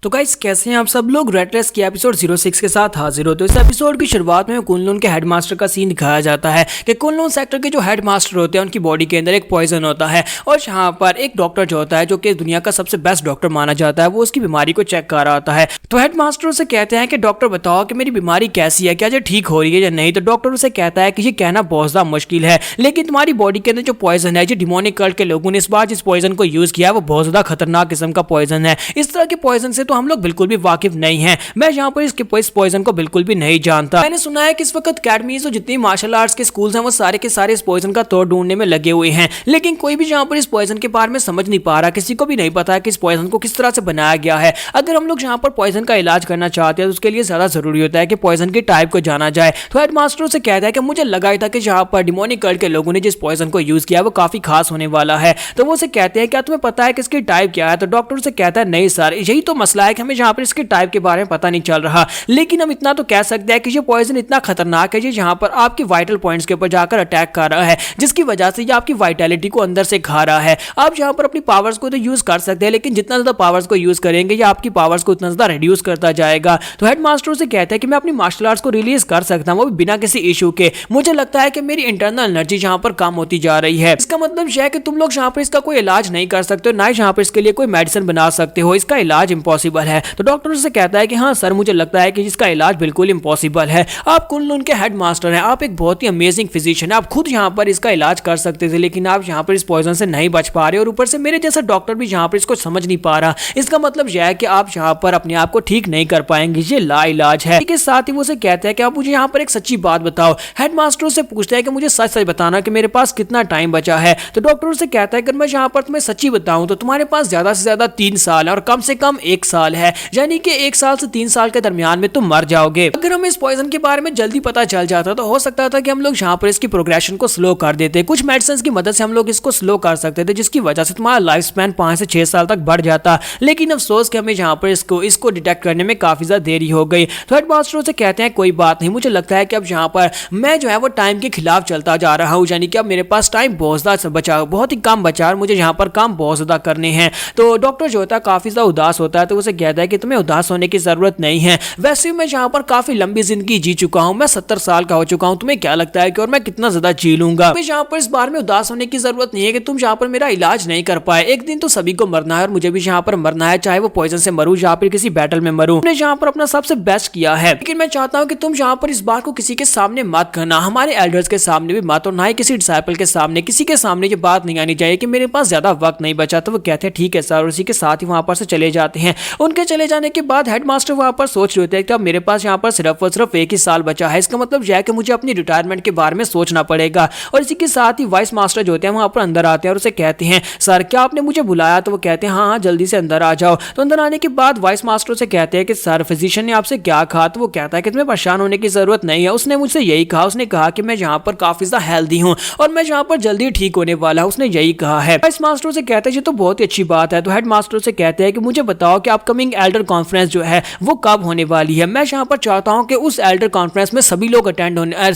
तो गाइस कैसे हैं आप सब लोग। रेड रेस की एपिसोड 06 के साथ हाजिर होते हैं। इस एपिसोड की शुरुआत में कुनलुन के हेडमास्टर का सीन दिखाया जाता है कि कुनलुन सेक्टर के जो हेडमास्टर होते हैं उनकी बॉडी के अंदर एक पॉइजन होता है और यहाँ पर एक डॉक्टर जो होता है जो कि दुनिया का सबसे बेस्ट डॉक्टर माना जाता है वो उसकी बीमारी को चेक कर रहा होता है। तो हेडमास्टर उसे कहते हैं कि डॉक्टर बताओ कि मेरी बीमारी कैसी है, क्या ये ठीक हो रही है या नहीं। तो डॉक्टर उसे कहता है कि ये कहना बहुत ज्यादा मुश्किल है, लेकिन तुम्हारी बॉडी के अंदर जो पॉइजन है, जो डिमोनिक कल्ट के लोगों ने इस बार जिस पॉइजन को यूज किया है वो बहुत ज्यादा खतरनाक किस्म का पॉइजन है। इस तरह के पॉइजन से तो हम लोग बिल्कुल भी वाकिफ नहीं है। मैं यहाँ पर इस पॉइजन को बिल्कुल भी नहीं जानता। मैंने सुना है कि इस वक्त अकेडमीज और जितनी मार्शल आर्ट्स के स्कूल्स हैं वो सारे के सारे इस पॉइजन का तोड़ ढूंढने में लगे हुए हैं, लेकिन कोई भी यहाँ पर इस पॉइजन के बारे में समझ नहीं पा रहा। किसी को भी नहीं पता है कि इस पॉइजन को किस तरह से बनाया गया है। अगर हम लोग यहाँ पर पॉइजन का इलाज करना चाहते हैं तो उसके लिए ज्यादा जरूरी होता है कि पॉइजन के टाइप को जाना जाए। तो हेडमास्टर से कहता है कि मुझे लगा ही था कि यहाँ पर डिमोनिक कल्ट के लोगों ने जिस पॉइजन को यूज किया वो काफी खास होने वाला है। तो वो उसे कहते हैं क्या तुम्हें पता है कि इसकी टाइप क्या है। तो डॉक्टर से कहता है नहीं सर, यही तो मसला है कि हमें यहाँ पर इसके टाइप के बारे में पता नहीं चल रहा, लेकिन हम इतना तो कह सकते हैं कि ये पॉइजन इतना खतरनाक है यहाँ पर आपके वाइटल पॉइंट्स के ऊपर जाकर अटैक कर रहा है, जिसकी वजह से ये आपकी वाइटैलिटी को अंदर से खा रहा है। आप यहाँ पर अपनी पावर्स को तो यूज कर सकते हैं, लेकिन जितना ज्यादा पावर्स को यूज करेंगे ये आपकी पावर्स को उतना ज्यादा रिड्यूस करता जाएगा। तो हेडमास्टर से कहता है कि मैं अपनी मार्शल आर्ट्स को रिलीज कर सकता हूँ वो भी बिना किसी इशू के। मुझे लगता है कि मेरी इंटरनल एनर्जी यहाँ पर कम होती जा रही है। इसका मतलब यह है कि तुम लोग यहाँ पर इसका कोई इलाज नहीं कर सकते हो, ना ही यहाँ पर इसके लिए कोई मेडिसिन बना सकते हो। इसका इलाज इम्पॉसिबल है। तो डॉक्टर से कहता है कि हाँ सर, मुझे लगता है कि इसका इलाज बिल्कुल इम्पॉसिबल है। आप कुनलुन के हेडमास्टर हैं, आप एक बहुत ही अमेजिंग फिजिशियन है, आप खुद यहाँ पर इसका इलाज कर सकते थे, लेकिन आप यहाँ पर इस पॉइजन से नहीं बच पा रहे और ऊपर से मेरे जैसा डॉक्टर भी यहाँ पर इसको समझ नहीं पा रहा। इसका मतलब यह है कि आप यहाँ पर अपने आप को ठीक नहीं कर पाएंगे, ये लाइलाज है। इसके साथ ही वो उसे कहता है कि आप मुझे यहाँ पर एक सच्ची बात बताओ। हेडमास्टर से पूछता है कि मुझे सच सच बताना कि मेरे पास कितना टाइम बचा है। तो डॉक्टर से कहता है कि मैं यहाँ पर तुम्हें सच्ची बताऊं तो तुम्हारे पास ज्यादा से ज्यादा 3 साल है और कम से कम 1 साल है, यानी कि 1 साल से 3 साल के दरमियान में तुम मर जाओगे। अगर हमें इस पॉइजन के बारे में जल्दी पता चल जाता तो हो सकता था कि हम लोग यहाँ पर इसकी प्रोग्रेशन को स्लो कर देते। कुछ मेडिसिन की मदद से हम लोग इसको स्लो कर सकते थे, जिसकी वजह से तुम्हारा लाइफ स्पैन 5 से 6 साल तक बढ़ जाता। लेकिन अफसोस कि हमें यहाँ पर इसको डिटेक्ट करने में काफी ज्यादा देरी हो गई। तो हेडमास्टर से कहते हैं कोई बात नहीं, मुझे लगता है कि अब यहाँ पर मैं जो है वो टाइम के खिलाफ चलता जा रहा हूँ, यानी कि अब मेरे पास टाइम बहुत ज्यादा बचा, बहुत ही कम बचा और मुझे यहाँ पर काम बहुत ज्यादा करने हैं। तो डॉक्टर जो होता है काफी ज्यादा उदास होता है। तो उसे कहता है कि तुम्हें उदास होने की जरूरत नहीं है, वैसे मैं यहाँ पर काफी लंबी जिंदगी जी चुका हूँ, मैं 70 साल का हो चुका हूँ। तुम्हें क्या लगता है कि और मैं कितना ज्यादा जी लूंगा। मुझे यहाँ पर इस बारे में उदास होने की जरूरत नहीं है कि तुम यहाँ पर मेरा इलाज नहीं कर पाए। एक दिन तो सभी को मरना है और मुझे भी यहाँ पर मरना है, चाहे वो पॉइजन से मरूं या फिर किसी बैटल में मरूं। तुमने यहाँ पर अपना सबसे बेस्ट किया है, लेकिन मैं चाहता हूँ कि तुम यहाँ पर इस बात को किसी के सामने मत करना, हमारे एल्डर्स के सामने भी मत और ना ही किसी डिसाइपल के सामने, किसी के सामने ये बात नहीं आनी चाहिए कि मेरे पास ज्यादा वक्त नहीं बचा। तो वो कहते हैं ठीक है सर, और इसी के साथ ही वहां पर से चले जाते हैं। उनके चले जाने के बाद हेडमास्टर वहां पर सोच रहे होते हैं कि अब मेरे पास यहाँ पर सिर्फ और सिर्फ 1 ही साल बचा है। इसका मतलब यह है कि मुझे अपनी रिटायरमेंट के बारे में सोचना पड़ेगा। और इसी के साथ ही वाइस मास्टर जो होते हैं वहां पर अंदर आते हैं और उसे कहते हैं सर क्या आपने मुझे बुलाया। तो वो कहते हैं हाँ हाँ जल्दी से अंदर आ जाओ। तो अंदर आने के बाद वाइस मास्टर से कहते हैं कि सर फिजिशियन ने आपसे क्या कहा। तो वो कहता है कि तुम्हें परेशान होने की जरूरत नहीं है, उसने मुझसे यही कहा, उसने कहा कि मैं यहाँ पर काफी ज्यादा हेल्दी हूँ और मैं यहाँ पर जल्दी ठीक होने वाला हूँ, उसने यही कहा है। वाइस मास्टर से कहते हैं ये तो बहुत ही अच्छी बात है। तो हेड मास्टर से कहते हैं कि मुझे बताओ कि अपकमिंग एल्डर कॉन्फ्रेंस जो है वो कब होने वाली है। मैं यहाँ पर चाहता हूँ कि उस एल्डर कॉन्फ्रेंस में सभी लोग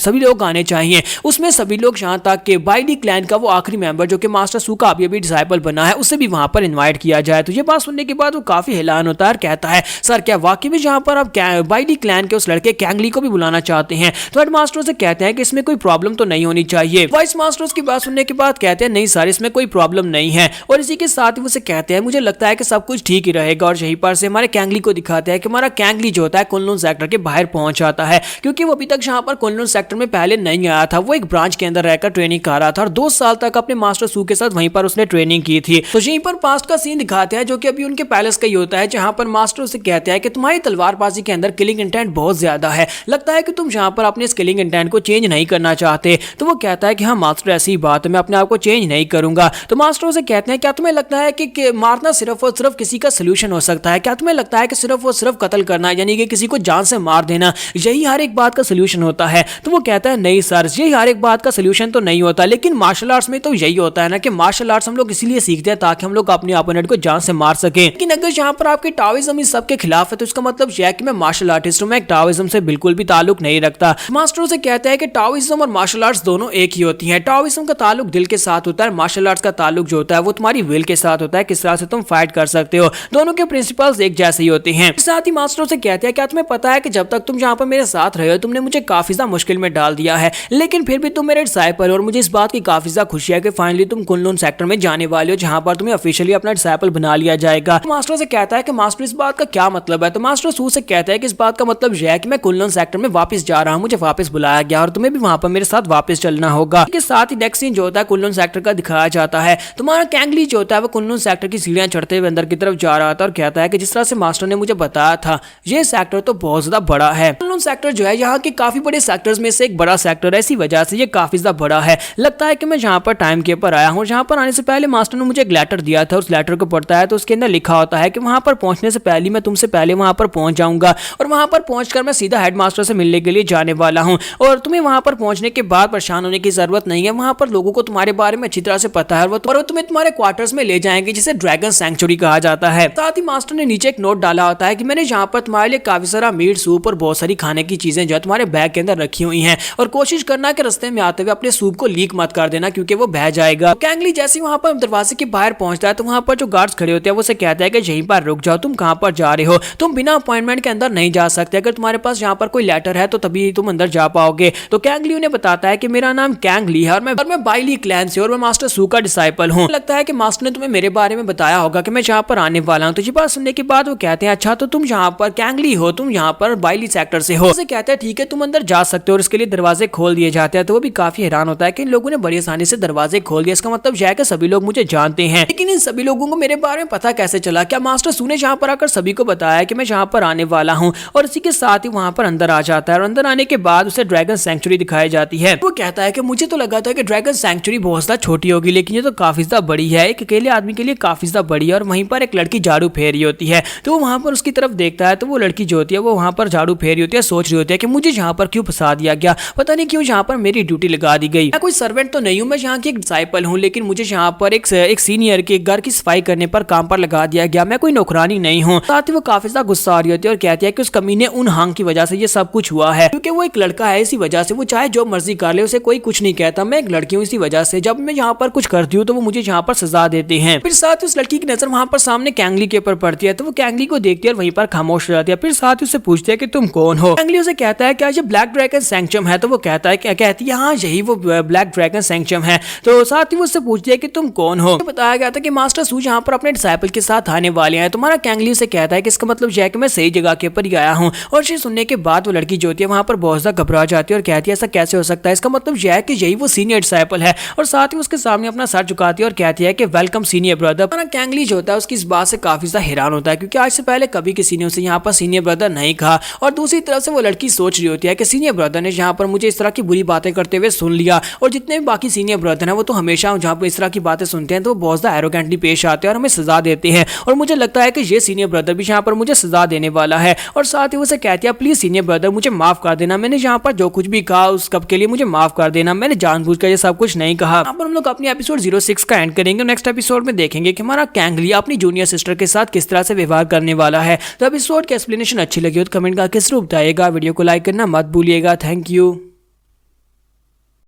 सभी लोग आने चाहिए। उसमें सभी लोग यहाँ तक कि बाइडी क्लैन का वो आखिरी मेंबर जो कि मास्टर सू का अभी अभी डिसाइपल बना है उसे भी वहां पर इनवाइट किया जाए। तो ये बात सुनने के बाद वो काफी हैरान होता है और कहता है सर क्या वाकई में यहाँ पर आप बाइडी क्लैन के उस लड़के कैंगली को भी बुलाना चाहते हैं। तो हेड मास्टर से कहते हैं कि इसमें कोई प्रॉब्लम तो नहीं होनी चाहिए। वाइस मास्टर्स की बात सुनने के बाद कहते हैं नहीं सर, इसमें कोई प्रॉब्लम नहीं है। और इसी के साथ ही उसे कहते हैं मुझे लगता है कि सब कुछ ठीक ही रहेगा। और यहीं पर से हमारे कैंगली को दिखाते हैं कि हमारा कैंगली जो होता है कुनलुन सेक्टर के बाहर पहुंच जाता है, क्योंकि वो अभी तक यहाँ पर कुनलुन सेक्टर में पहले नहीं आया था। वो एक ब्रांच के अंदर रहकर ट्रेनिंग कर रहा था और 2 साल तक अपने मास्टर सू के साथ वहीं पर उसने ट्रेनिंग की थी। तो यहीं पर पास्ट का सीन दिखाते हैं जो कि अभी उनके पैलेस का ही होता है, जहां पर मास्टर उसे कहते हैं कि तुम्हारी तलवारबाजी के अंदर किलिंग इंटेंट बहुत ज्यादा है, लगता है कि तुम यहाँ पर अपने किलिंग इंटेंट को चेंज नहीं करना चाहते। तो वो कहता है कि हाँ मास्टर ऐसी बात है, मैं अपने आप को चेंज नहीं करूंगा। तो मास्टर उसे कहते हैं क्या तुम्हें लगता है कि मारना सिर्फ और सिर्फ किसी का सोल्यूशन हो सकता है? क्या तुम्हें लगता है कि सिर्फ और सिर्फ कत्ल करना यानी कि किसी को जान से मार देना यही हर एक बात का सोल्यूशन होता है? तो वो कहता है नहीं सर, यही हर एक बात का सोल्यूशन तो नहीं होता, लेकिन मार्शल आर्ट्स में तो यही होता है ना कि मार्शल आर्ट्स हम लोग इसीलिए सीखते हैं ताकि हम लोग अपने ओपोनेंट को जान से मार सके। लेकिन अगर यहाँ पर आपके टाओइज्म इस सब के खिलाफ है तो इसका मतलब यह है कि मैं मार्शल आर्टिस्ट हूँ, मैं टाओइज्म से बिल्कुल भी ताल्लुक नहीं रखता। मास्टर से कहता है कि टाओइज्म और मार्शल आर्ट्स दोनों एक ही होती है। टाओइज्म का ताल्लुक दिल के साथ होता है, मार्शल आर्ट्स का ताल्लुक जो होता है वो तुम्हारी विल के साथ होता है, किस तरह से तुम फाइट कर सकते हो। दोनों के प्रिंसिपल प्रिंसिपल्स एक जैसे ही होते हैं। साथ ही मास्टर से कहते हैं क्या तुम्हें पता है कि जब तक तुम यहाँ पर मेरे साथ रहे हो तुमने मुझे काफी ज्यादा मुश्किल में डाल दिया है, लेकिन फिर भी तुम मेरे डिसाइपल हो और मुझे इस बात की काफी ज्यादा खुशी है कि फाइनली तुम कुनलुन सेक्टर में जाने वाले हो जहाँ पर तुम्हें ऑफिशियली अपना डिसाइपल बना लिया जाएगा। तो मास्टर से कहता है कि मास्टर इस बात का क्या मतलब है। तो मास्टर सू से कहता है कि इस बात का मतलब यह है कि मैं कुनलुन सेक्टर में वापस जा रहा हूँ, मुझे वापस बुलाया गया और तुम्हें भी वहां पर मेरे साथ वापस चलना होगा। इसके साथ ही नेक्स्ट सीन जो होता है कुनलुन सेक्टर का दिखाया जाता है। तुम्हारा कैंगली जो होता है वो कुनलुन सेक्टर की सीढ़ियां चढ़ते हुए अंदर की तरफ जा रहा था और कहता है कि जिस तरह से मास्टर ने मुझे बताया था ये सेक्टर तो बहुत ज्यादा बड़ा है। कुनलुन सेक्टर जो है यहाँ के काफी बड़े सेक्टर्स में से एक बड़ा सेक्टर है, इसी वजह से ये काफी ज्यादा बड़ा है। लगता है कि मैं यहाँ पर टाइम के ऊपर आया हूँ। यहाँ पर आने से पहले मास्टर ने मुझे एक लेटर दिया था, उस लेटर को पढ़ता है तो उसके अंदर लिखा होता है कि वहां पर पहुंचने से पहले मैं तुमसे पहले वहां पर पहुंच जाऊंगा और वहां पर पहुंचकर मैं सीधा हेडमास्टर से मिलने के लिए जाने वाला हूं और तुम्हें वहां पर पहुंचने के बाद परेशान होने की जरूरत नहीं है। वहां पर लोगों को तुम्हारे बारे में अच्छी तरह से पता है और वो तुम्हें तुम्हारे क्वार्टर्स में ले जाएंगे जिसे ड्रैगन सैंक्चुरी कहा जाता है। साथ ही मास्टर ने नीचे एक नोट डाला होता है कि मैंने यहाँ पर तुम्हारे लिए काफी सारा मीट सूप और बहुत सारी खाने की चीजें जो है तुम्हारे बैग के अंदर रखी हुई हैं और कोशिश करना कि रास्ते में आते हुए अपने सूप को लीक मत कर देना क्योंकि वो बह जाएगा। कैंगली जैसे ही वहां पर दरवाजे के बाहर पहुंचता है तो वहां पर जो गार्ड्स खड़े होते हैं वो उसे कहता है कि यहीं पर रुक जाओ, तुम कहां पर जा रहे हो, तुम बिना अपॉइंटमेंट के अंदर नहीं जा सकते, अगर तुम्हारे पास यहाँ पर कोई लेटर है तो तभी तुम अंदर जा पाओगे। तो कैंगली उन्हें बताता है कि मेरा नाम कैंगली है और मैं बाइली क्लैन से और मैं मास्टर सू का डिसाइपल हूँ। लगता है कि मास्टर ने तुम्हें मेरे बारे में बताया होगा कि मैं यहाँ पर आने वाला हूँ। तो ये बात सुनने के बाद वो कहते हैं अच्छा तो तुम यहाँ पर कैंगली हो, तुम यहाँ पर बाइली सेक्टर से हो। उसे कहते हैं ठीक है तुम अंदर जा सकते हो और इसके लिए दरवाजे खोल दिए जाते हैं। तो वो भी काफी हैरान होता है कि इन लोगों ने बड़ी आसानी से दरवाजे खोल दिया, इसका मतलब यह है कि सभी लोग मुझे जानते हैं। लेकिन इन सभी लोगों को मेरे बारे में पता कैसे चला? क्या मास्टर सू ने यहाँ पर आकर सभी को बताया कि मैं यहाँ पर आने वाला हूँ? और इसी के साथ ही वहां पर अंदर आ जाता है और अंदर आने के बाद उसे ड्रैगन सैंक्चुरी दिखाई जाती है। वो कहता है कि मुझे तो लगा था कि ड्रैगन सैंक्चुरी बहुत ज्यादा छोटी होगी लेकिन ये तो काफी ज्यादा बड़ी है, एक अकेले आदमी के लिए काफी ज्यादा बड़ी है। और वहीं पर एक लड़की झाड़ू फेर रही होती है तो वो वहां पर उसकी तरफ देखता है तो वो लड़की जो होती है वो वहां पर झाड़ू फेर रही होती है, सोच रही होती है कि मुझे यहाँ पर क्यों फंसा दिया गया, पता नहीं क्यों यहाँ पर मेरी ड्यूटी लगा दी गई। मैं कोई सर्वेंट तो नहीं हूँ, मैं यहाँ की एक डिसाइपल हूँ, लेकिन मुझे यहाँ पर एक सीनियर के घर की सफाई करने पर काम पर लगा दिया गया, मैं कोई नौकरानी नहीं हूँ। साथ ही वो काफी ज्यादा गुस्सा आ रही होती है और कहती है कि उस कमीने उन हांग की वजह से ये सब कुछ हुआ है, क्योंकि वो एक लड़का है, इसी वजह से वो चाहे जो मर्जी कर ले उसे कोई कुछ नहीं कहता। मैं एक लड़की हूँ, इसी वजह से जब मैं यहाँ पर कुछ करती हूँ तो वो मुझे यहाँ पर सजा देते हैं। फिर साथ ही उस लड़की की नजर वहां पर सामने कैंगली के ऊपर पड़ती है तो वो कैंगली को देखती है और वहीं पर खामोश हो जाती है। फिर साथ ही उससे पूछती है कि तुम कौन हो? कैंगली उसे कहता है क्या ये ब्लैक ड्रैगन सैंक्चम है? तो वो कहता है क्या, कहती है हाँ यही वो ब्लैक ड्रैगन सैंक्चम है। तो साथ ही वो उससे पूछती है कि तुम कौन हो? तो बताया गया था कि मास्टर सू यहाँ पर अपने डिसाइपल के साथ आने वाले हैं। तुम्हारा कैंगली उसे कहता है कि इसका मतलब यह है कि मैं सही जगह के ऊपर ही आया हूँ। और ये सुनने के बाद वो लड़की जो होती है वहां पर बहुत ज्यादा घबरा जाती है और कहती है ऐसा कैसे हो सकता है, इसका मतलब यह है कि यही वो सीनियर डिसाइपल है। और साथ ही उसके सामने अपना सर झुकाती है और कहती है कि वेलकम सीनियर ब्रदर। हमारा कैंगली जो होता है उसकी इस बात से काफी ज्यादा हैरान होता है क्योंकि आज से पहले कभी किसी ने उसे यहाँ पर सीनियर ब्रदर नहीं कहा। और दूसरी तरफ से वो लड़की सोच रही होती है कि सीनियर ब्रदर ने यहाँ पर मुझे इस तरह की बुरी बातें करते हुए सुन लिया और जितने भी बाकी सीनियर ब्रदर हैं वो तो हमेशा जहाँ पर इस तरह की बातें सुनते हैं तो वो बहुत ज्यादा एरोगेंटली पेश आते हैं और हमें सजा देते हैं। और मुझे लगता है कि ये सीनियर ब्रदर भी यहाँ पर मुझे सजा देने वाला है। और साथ ही उसे कहती है प्लीज सीनियर ब्रदर मुझे माफ कर देना, मैंने यहाँ पर जो कुछ भी कहा उस कब के लिए मुझे माफ कर देना, मैंने जानबूझकर ये सब कुछ नहीं कहा। यहाँ पर हम लोग अपनी एपिसोड 06 का एंड करेंगे। नेक्स्ट एपिसोड में देखेंगे कि हमारा कैंगली अपनी जूनियर सिस्टर के साथ किस तरह से व्यवहार करने वाला है। तो एपिसोड की एक्सप्लेनेशन अच्छी लगी हो तो कमेंट करके जरूर बताइएगा। वीडियो को लाइक करना मत भूलिएगा। Thank you.